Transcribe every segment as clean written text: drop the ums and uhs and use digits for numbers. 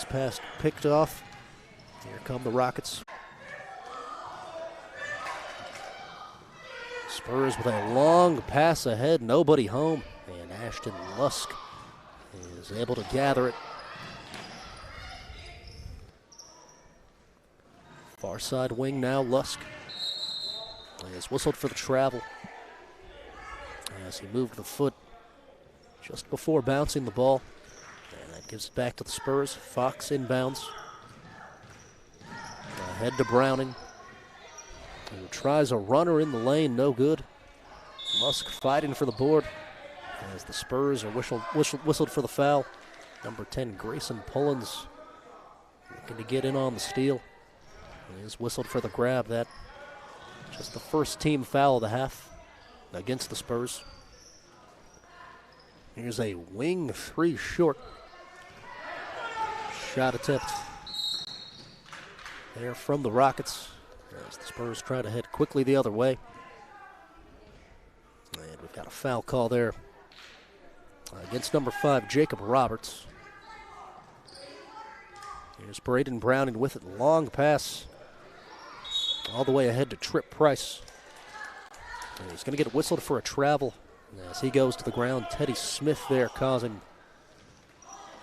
pass picked off. Here come the Rockets. Spurs with a long pass ahead, nobody home. And Ashton Lusk is able to gather it. Far side wing now, Lusk. He has whistled for the travel as he moved the foot just before bouncing the ball. And that gives it back to the Spurs. Fox inbounds. Ahead to Browning, who tries a runner in the lane, no good. Lusk fighting for the board as the Spurs are whistled for the foul. Number 10, Grayson Pullins, looking to get in on the steal. He is whistled for the grab. That just the first team foul of the half against the Spurs. Here's a wing three short. Shot attempt there from the Rockets as the Spurs try to head quickly the other way. And we've got a foul call there against number 5, Jacob Roberts. Here's Braden Browning with it. Long pass all the way ahead to Trip Price. And he's going to get whistled for a travel as he goes to the ground. Teddy Smith there causing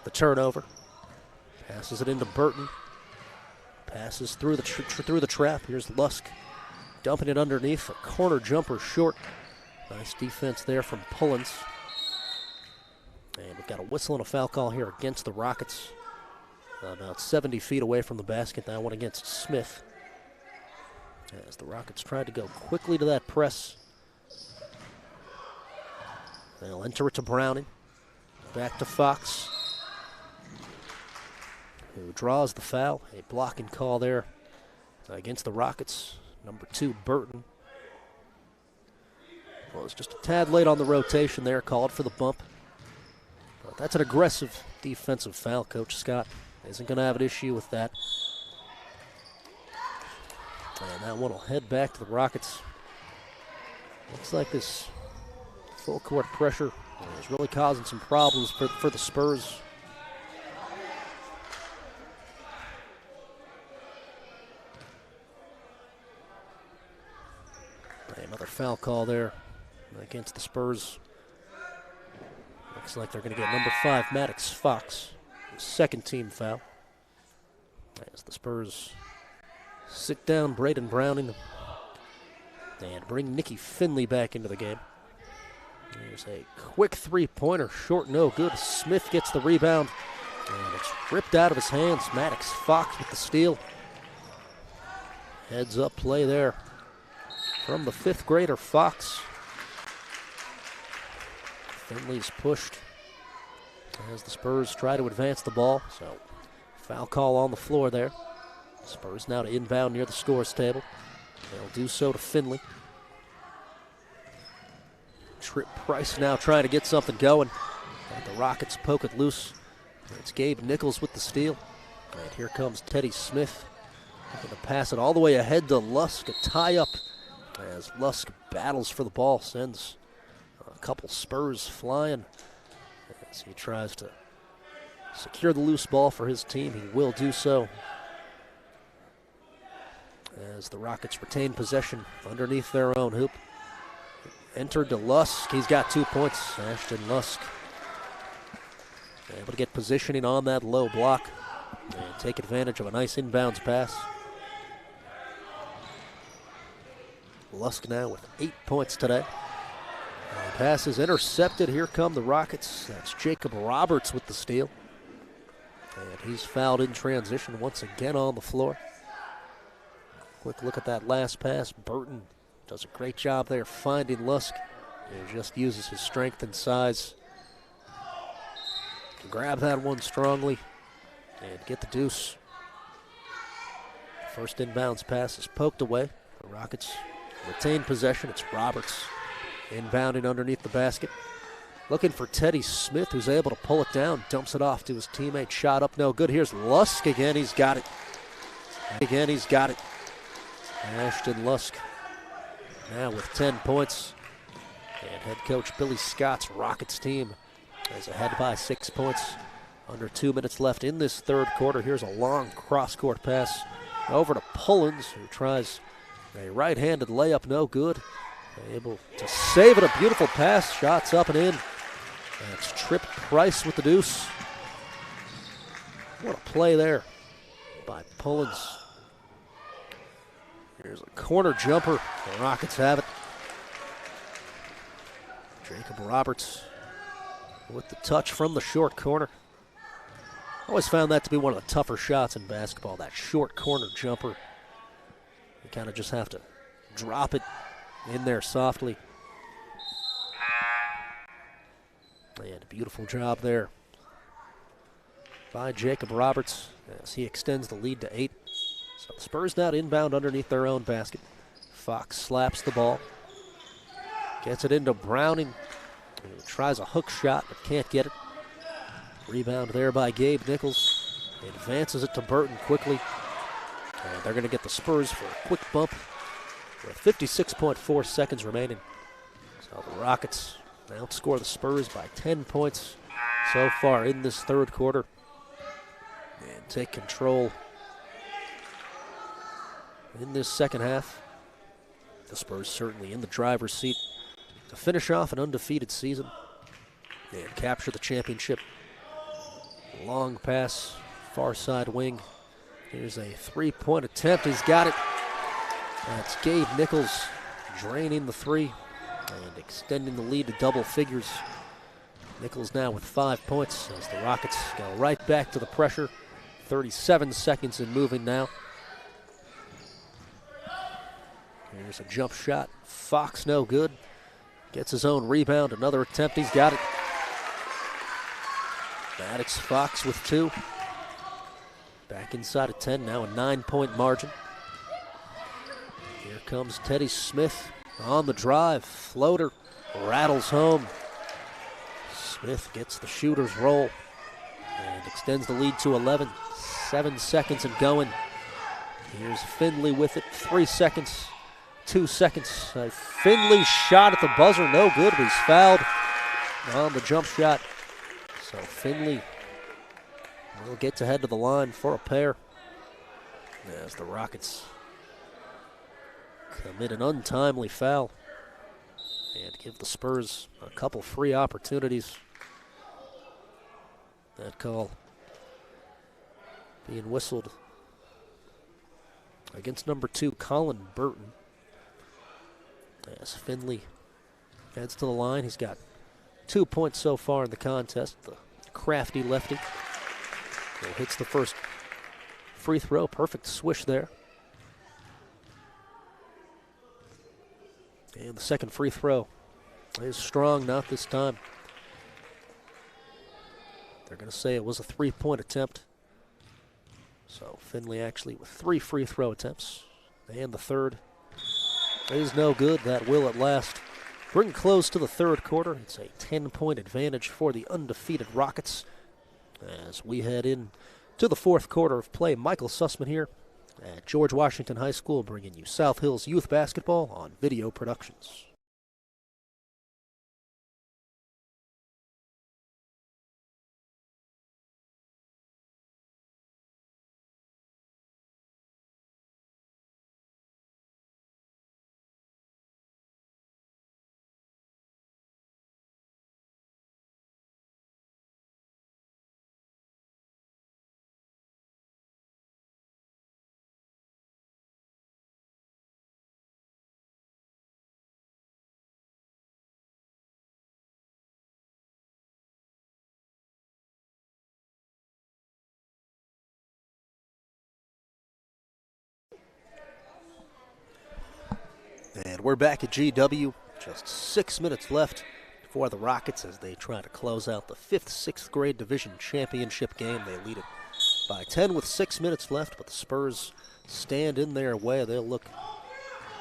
the turnover. Passes it into Burton. Passes through the trap. Here's Lusk dumping it underneath. A corner jumper short. Nice defense there from Pullins. And we've got a whistle and a foul call here against the Rockets. About 70 feet away from the basket. That one against Smith. As the Rockets tried to go quickly to that press. They'll enter it to Browning. Back to Fox, who draws the foul. A blocking call there against the Rockets. Number 2, Burton. Well, it's just a tad late on the rotation there, called for the bump. But that's an aggressive defensive foul. Coach Scott isn't going to have an issue with that. And that one will head back to the Rockets. Looks like this full court pressure is really causing some problems for the Spurs. Another foul call there against the Spurs. Looks like they're going to get number 5, Maddox Fox, his second team foul. As the Spurs sit down Braden Browning and bring Nicky Finley back into the game. Here's a quick three-pointer, short, no good. Smith gets the rebound, and it's ripped out of his hands. Maddox Fox with the steal. Heads up play there from the 5th grader Fox. Finley's pushed as the Spurs try to advance the ball. So foul call on the floor there. Spurs now to inbound near the scores table. They'll do so to Finley. Trip Price now trying to get something going. And the Rockets poke it loose. It's Gabe Nichols with the steal. And here comes Teddy Smith. Looking to pass it all the way ahead to Lusk. A tie-up as Lusk battles for the ball. Sends a couple Spurs flying as he tries to secure the loose ball for his team. He will do so as the Rockets retain possession underneath their own hoop. Entered to Lusk. He's got 2 points. Ashton Lusk able to get positioning on that low block and take advantage of a nice inbounds pass. Lusk now with 8 points today. The pass is intercepted. Here come the Rockets. That's Jacob Roberts with the steal. And he's fouled in transition once again on the floor. Quick look at that last pass. Burton does a great job there finding Lusk. He just uses his strength and size to grab that one strongly and get the deuce. First inbounds pass is poked away. The Rockets retain possession. It's Roberts inbounding underneath the basket. Looking for Teddy Smith, who's able to pull it down. Dumps it off to his teammate. Shot up, no good. Here's Lusk again. He's got it. Again, he's got it. Ashton Lusk now with 10 points. And head coach Billy Scott's Rockets team is ahead by 6 points Under 2 minutes left in this third quarter. Here's a long cross-court pass over to Pullins, who tries a right-handed layup, no good. Able to save it, a beautiful pass, shots up and in. That's Tripp Price with the deuce. What a play there by Pullins. Here's a corner jumper. The Rockets have it. Jacob Roberts with the touch from the short corner. Always found that to be one of the tougher shots in basketball, that short corner jumper. You kind of just have to drop it in there softly. And a beautiful job there by Jacob Roberts as he extends the lead to 8. So the Spurs now inbound underneath their own basket. Fox slaps the ball. Gets it into Browning, who tries a hook shot but can't get it. Rebound there by Gabe Nichols. Advances it to Burton quickly. And they're going to get the Spurs for a quick bump with 56.4 seconds remaining. So the Rockets outscore the Spurs by 10 points so far in this third quarter and take control in this second half. The Spurs certainly in the driver's seat to finish off an undefeated season and capture the championship. Long pass, far side wing. Here's a three-point attempt. He's got it. That's Gabe Nichols draining the three and extending the lead to double figures. Nichols now with 5 points as the Rockets go right back to the pressure. 37 seconds in moving now. Here's a jump shot. Fox no good. Gets his own rebound. Another attempt. He's got it. Maddox Fox with 2. Back inside of 10, now a 9-point margin. Here comes Teddy Smith on the drive. Floater rattles home. Smith gets the shooter's roll and extends the lead to 11. 7 seconds and going. Here's Finley with it. 3 seconds. 2 seconds. Finley shot at the buzzer. No good, but he's fouled on the jump shot. So Finley will get to head to the line for a pair as the Rockets commit an untimely foul and give the Spurs a couple free opportunities. That call being whistled against number 2, Colin Burton. As Finley heads to the line, he's got 2 points so far in the contest. The crafty lefty hits the first free throw. Perfect swish there. And the second free throw is strong, not this time. They're going to say it was a 3-point attempt. So Finley actually with 3 free throw attempts. And the third is no good. That will at last bring close to the third quarter. It's a 10-point advantage for the undefeated Rockets. As we head in to the fourth quarter of play, Michael Sussman here at George Washington High School, bringing you South Hills Youth Basketball on Video Productions. And we're back at GW. Just 6 minutes left for the Rockets as they try to close out the 5th, 6th grade division championship game. They lead it by 10 with 6 minutes left, but the Spurs stand in their way. They'll look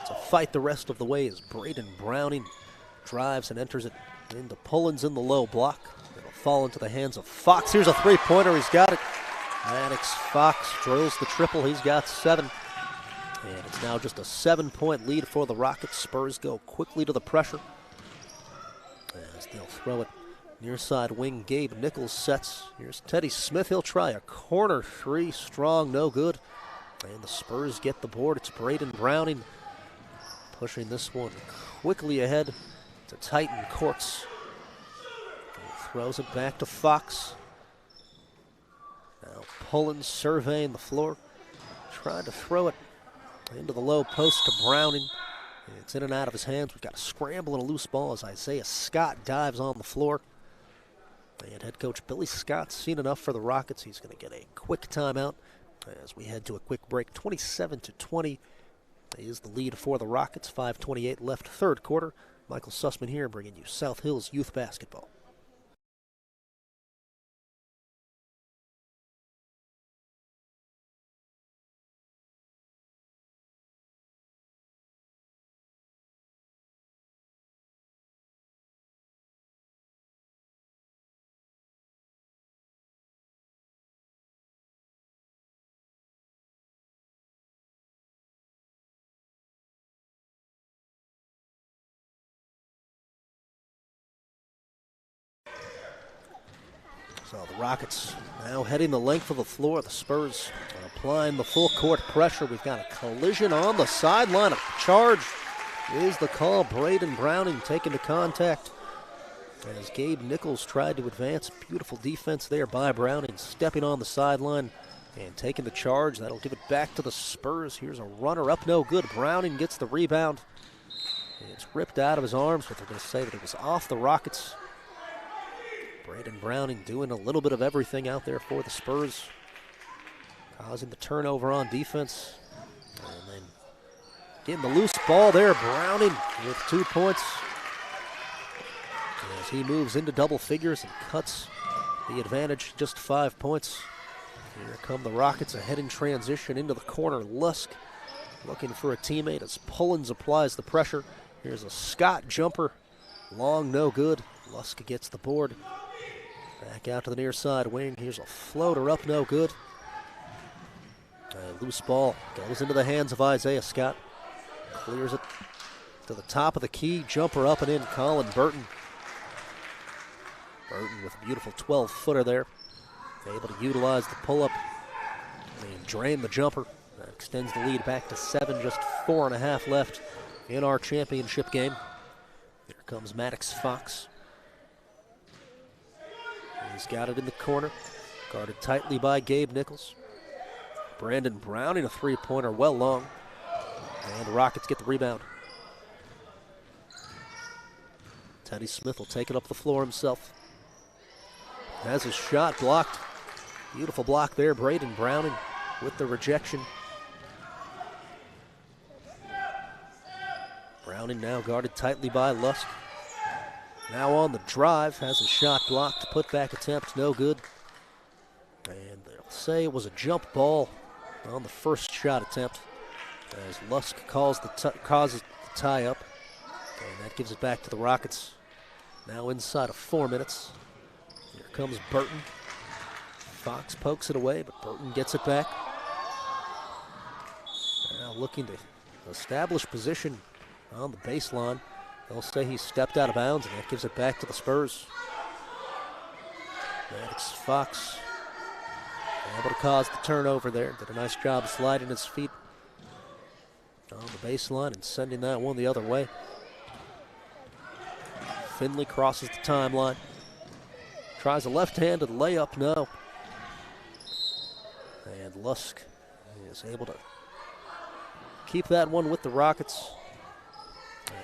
to fight the rest of the way as Braden Browning drives and enters it into Pullins in the low block. It'll fall into the hands of Fox. Here's a three-pointer. He's got it. Maddox Fox drills the triple. He's got 7. And it's now just a 7-point lead for the Rockets. Spurs go quickly to the pressure as they'll throw it Near side wing, Gabe Nichols sets. Here's Teddy Smith. He'll try a corner three. Strong, no good. And the Spurs get the board. It's Braden Browning pushing this one quickly ahead to Titan Courts. He throws it back to Fox. Now Pullins surveying the floor. Tried to throw it into the low post to Browning. It's in and out of his hands. We've got a scramble and a loose ball as Isaiah Scott dives on the floor. And head coach Billy Scott's seen enough for the Rockets. He's going to get a quick timeout as we head to a quick break. 27-20 is the lead for the Rockets. 5:28 left, third quarter. Michael Sussman here bringing you South Hills Youth Basketball. So the Rockets now heading the length of the floor. The Spurs are applying the full court pressure. We've got a collision on the sideline. A charge is the call. Braden Browning taken to contact as Gabe Nichols tried to advance. Beautiful defense there by Browning, stepping on the sideline and taking the charge. That'll give it back to the Spurs. Here's a runner up, no good. Browning gets the rebound. It's ripped out of his arms, but they're going to say that it was off the Rockets. Braden Browning doing a little bit of everything out there for the Spurs, causing the turnover on defense. And then getting the loose ball there, Browning with 2 points as he moves into double figures and cuts the advantage, just 5 points. Here come the Rockets ahead in transition into the corner. Lusk looking for a teammate as Pullins applies the pressure. Here's a Scott jumper, long, no good. Lusk gets the board. Back out to the near side wing. Here's a floater up, no good. A loose ball goes into the hands of Isaiah Scott. Clears it to the top of the key. Jumper up and in, Colin Burton. Burton with a beautiful 12-footer there. Able to utilize the pull-up and drain the jumper. That extends the lead back to 7, just 4.5 left in our championship game. Here comes Maddox Fox. He's got it in the corner, guarded tightly by Gabe Nichols. Brandon Browning, a three-pointer, well long. And the Rockets get the rebound. Teddy Smith will take it up the floor himself. Has his shot blocked. Beautiful block there, Braden Browning with the rejection. Browning now guarded tightly by Lusk. Now on the drive, has a shot blocked, put-back attempt, no good. And they'll say it was a jump ball on the first shot attempt as Lusk causes the tie-up. And that gives it back to the Rockets. Now inside of 4 minutes. Here comes Burton. Fox pokes it away, but Burton gets it back. Now looking to establish position on the baseline. They'll say he stepped out of bounds, and that gives it back to the Spurs. Maddox Fox able to cause the turnover there. Did a nice job sliding his feet on the baseline and sending that one the other way. Finley crosses the timeline. Tries a left-handed layup, no. And Lusk is able to keep that one with the Rockets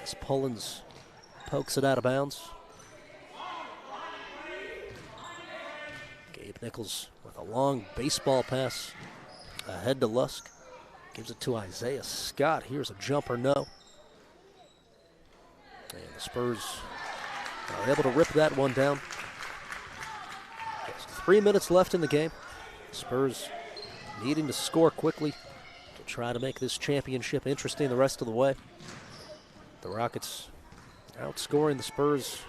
as Pullins pokes it out of bounds. Gabe Nichols with a long baseball pass ahead to Lusk. Gives it to Isaiah Scott. Here's a jumper, no. And the Spurs are able to rip that one down. Just 3 minutes left in the game. Spurs needing to score quickly to try to make this championship interesting the rest of the way. The Rockets outscoring the Spurs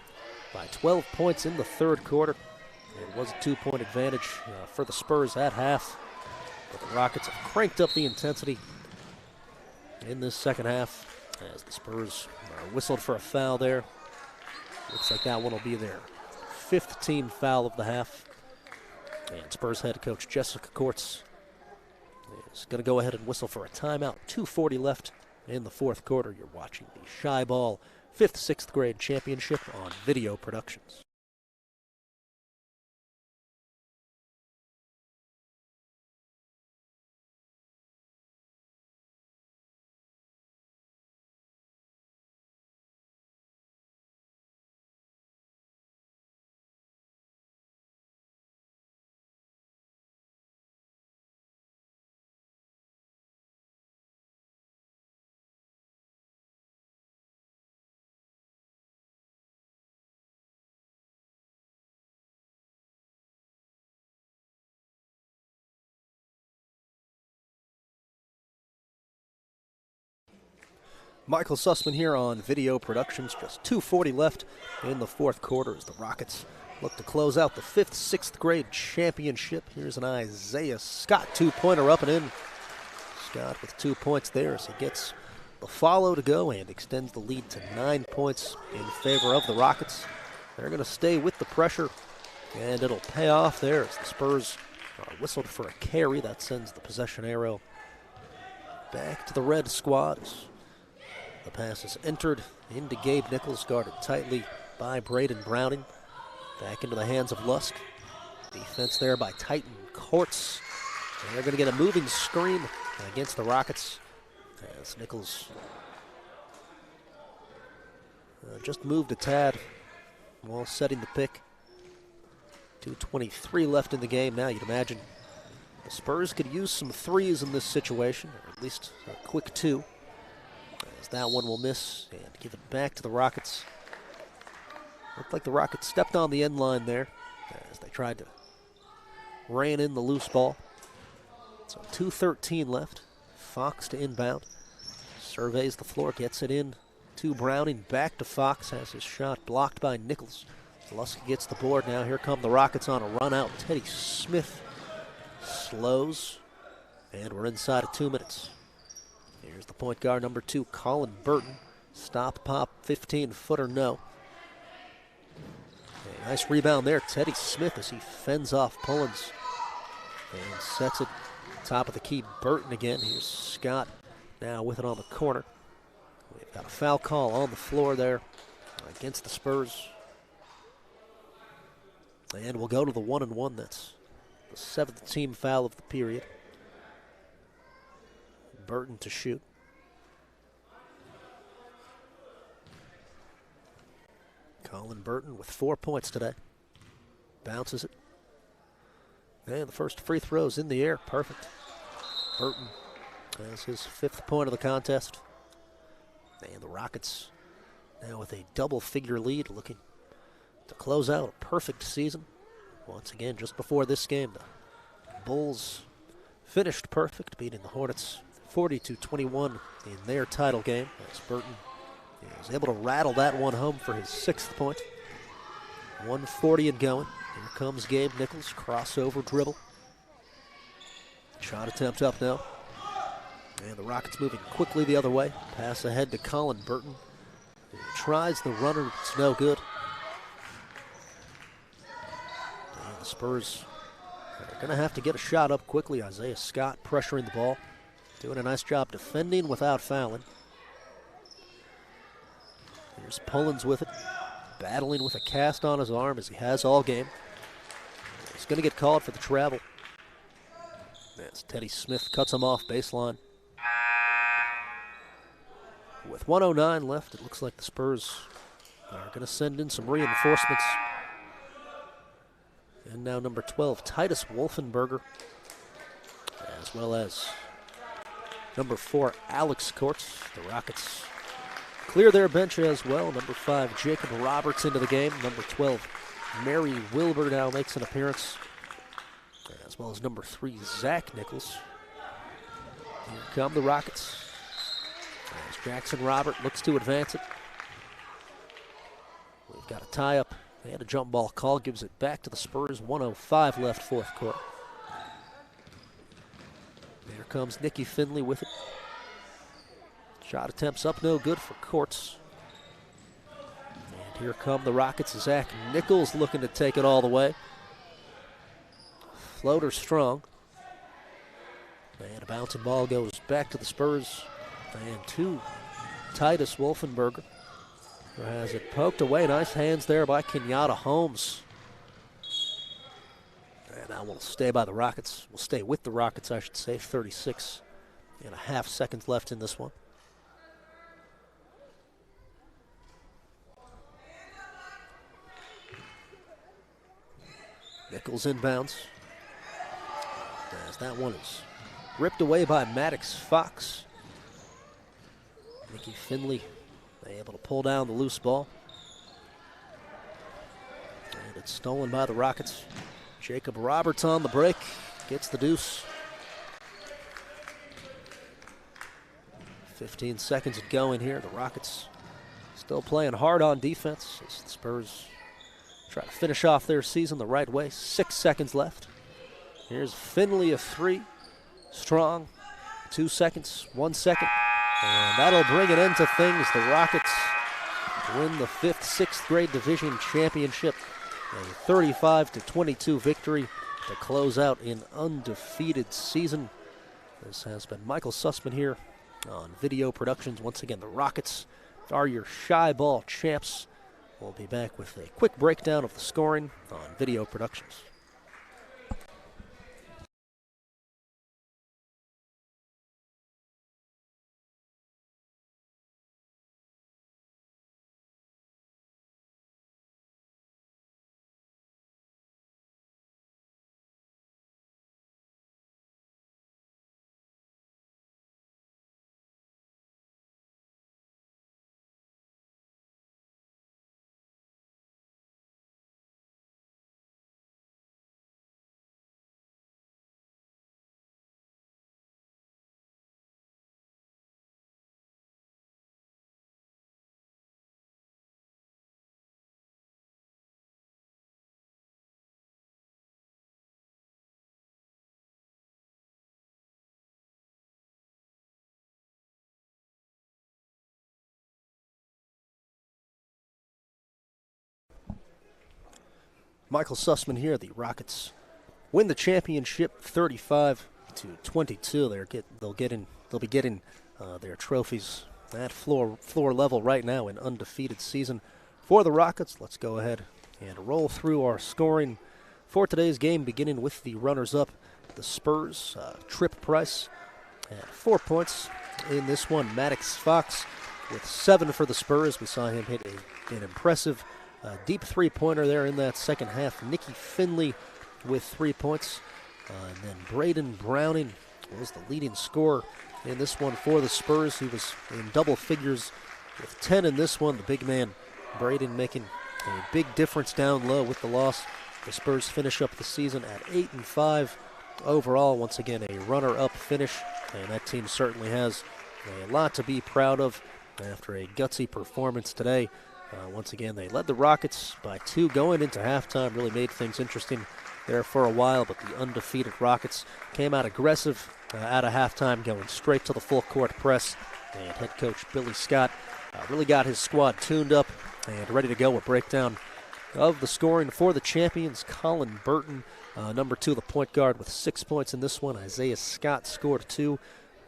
by 12 points in the third quarter. It was a 2-point advantage for the Spurs at half. But the Rockets have cranked up the intensity in this second half as the Spurs whistled for a foul there. Looks like that one will be their fifth team foul of the half. And Spurs head coach Jessica Courts is going to go ahead and whistle for a timeout. 2:40 left in the fourth quarter. You're watching the Shybl 5th, 6th grade championship on Video Productions. Michael Sussman here on Video Productions. Just 2:40 left in the fourth quarter as the Rockets look to close out the 5th, 6th grade championship. Here's an Isaiah Scott two-pointer up and in. Scott with 2 points there as he gets the follow to go and extends the lead to 9 points in favor of the Rockets. They're going to stay with the pressure, and it'll pay off there as the Spurs are whistled for a carry. That sends the possession arrow back to the red squad. The pass is entered into Gabe Nichols, guarded tightly by Braden Browning. Back into the hands of Lusk. Defense there by Titan Courts. And they're going to get a moving screen against the Rockets as Nichols just moved a tad while setting the pick. 2:23 left in the game. Now you'd imagine the Spurs could use some threes in this situation, or at least a quick two. As that one will miss and give it back to the Rockets. Looked like the Rockets stepped on the end line there as they tried to rein in the loose ball. So 2:13 left. Fox to inbound. Surveys the floor, gets it in to Browning. Back to Fox, has his shot blocked by Nichols. Lusk gets the board now. Here come the Rockets on a run out. Teddy Smith slows, and we're inside of 2 minutes. Here's the point guard, number 2, Colin Burton. Stop, pop, 15-footer, no. A nice rebound there, Teddy Smith, as he fends off Pullins and sets it top of the key. Burton again. Here's Scott now with it on the corner. We've got a foul call on the floor there against the Spurs. And we'll go to the 1-and-1. That's the 7th team foul of the period. Burton to shoot. Colin Burton with 4 points today. Bounces it. And the first free throw's in the air. Perfect. Burton has his 5th point of the contest. And the Rockets now with a double-figure lead, looking to close out a perfect season. Once again, just before this game, the Bulls finished perfect, beating the Hornets 40-21 in their title game, as Burton is able to rattle that one home for his 6th point. 1:40 and going. Here comes Gabe Nichols, crossover dribble. Shot attempt up now. And the Rockets moving quickly the other way. Pass ahead to Colin Burton. He tries the runner, it's no good. And the Spurs are going to have to get a shot up quickly. Isaiah Scott pressuring the ball. Doing a nice job defending without fouling. Here's Pullins with it. Battling with a cast on his arm as he has all game. He's going to get called for the travel. As Teddy Smith cuts him off baseline. With 1:09 left, it looks like the Spurs are going to send in some reinforcements. And now number 12, Titus Wolfenberger, as well as number 4, Alex Courts. The Rockets clear their bench as well. Number 5, Jacob Roberts into the game. Number 12, Mary Wilbur now makes an appearance, as well as number 3, Zach Nichols. Here come the Rockets, as Jackson Robert looks to advance it. We've got a tie-up and a jump ball call. Gives it back to the Spurs. 1:05 left, fourth quarter. There comes Nikki Finley with it. Shot attempts up, no good for Courts. And Here come the Rockets. Zach Nichols looking to take it all the way. Floater strong. And a bouncing ball goes back to the Spurs. And to Titus Wolfenberger, who has it poked away. Nice hands there by Kenyatta Holmes. And now we'll stay by the Rockets. We'll stay with the Rockets, I should say. 36.5 seconds left in this one. Nichols inbounds. As that one is ripped away by Maddox Fox. Mickey Finley able to pull down the loose ball. And it's stolen by the Rockets. Jacob Roberts on the break. Gets the deuce. 15 seconds to go in here. The Rockets still playing hard on defense as the Spurs try to finish off their season the right way. 6 seconds left. Here's Finley, a three. Strong. 2 seconds, 1 second. And that'll bring an end to things. The Rockets win the 5th, 6th grade division championship. A 35-22 victory to close out an undefeated season. This has been Michael Sussman here on Video Productions. Once again, the Rockets are your Shybl champs. We'll be back with a quick breakdown of the scoring on Video Productions. Michael Sussman here. The Rockets win the championship 35-22. They'll be getting their trophies at floor level right now. An undefeated season for the Rockets. Let's go ahead and roll through our scoring for today's game, beginning with the runners-up, the Spurs. Trip Price at 4 points in this one. Maddox Fox with 7 for the Spurs. We saw him hit an impressive deep three-pointer there in that second half. Nicky Finley with 3 points. And then Braden Browning was the leading scorer in this one for the Spurs. He was in double figures with 10 in this one. The big man, Braden, making a big difference down low with the loss. The Spurs finish up the season at 8-5 overall. Once again, a runner-up finish. And that team certainly has a lot to be proud of after a gutsy performance today. Once again, they led the Rockets by 2 going into halftime. Really made things interesting there for a while, but the undefeated Rockets came out aggressive out of halftime, going straight to the full court press. And head coach Billy Scott really got his squad tuned up and ready to go. A breakdown of the scoring for the champions. Colin Burton, number 2, the point guard, with 6 points in this one. Isaiah Scott scored 2.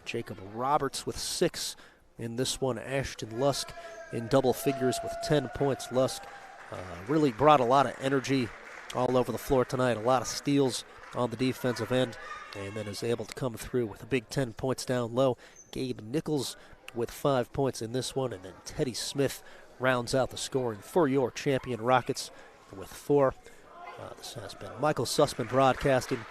Jacob Roberts with 6 in this one. Ashton Lusk in double figures with 10 points. Lusk really brought a lot of energy all over the floor tonight. A lot of steals on the defensive end, and then is able to come through with a big 10 points down low. Gabe Nichols with 5 points in this one, and then Teddy Smith rounds out the scoring for your champion Rockets with 4. This has been Michael Sussman broadcasting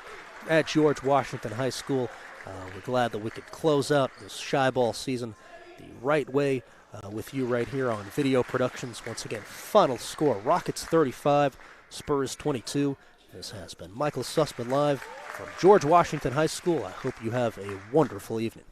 at George Washington High School. We're glad that we could close out this Shybl season the right way with you right here on Video Productions. Once again, final score, Rockets 35, Spurs 22. This has been Michael Sussman live from George Washington High School. I hope you have a wonderful evening.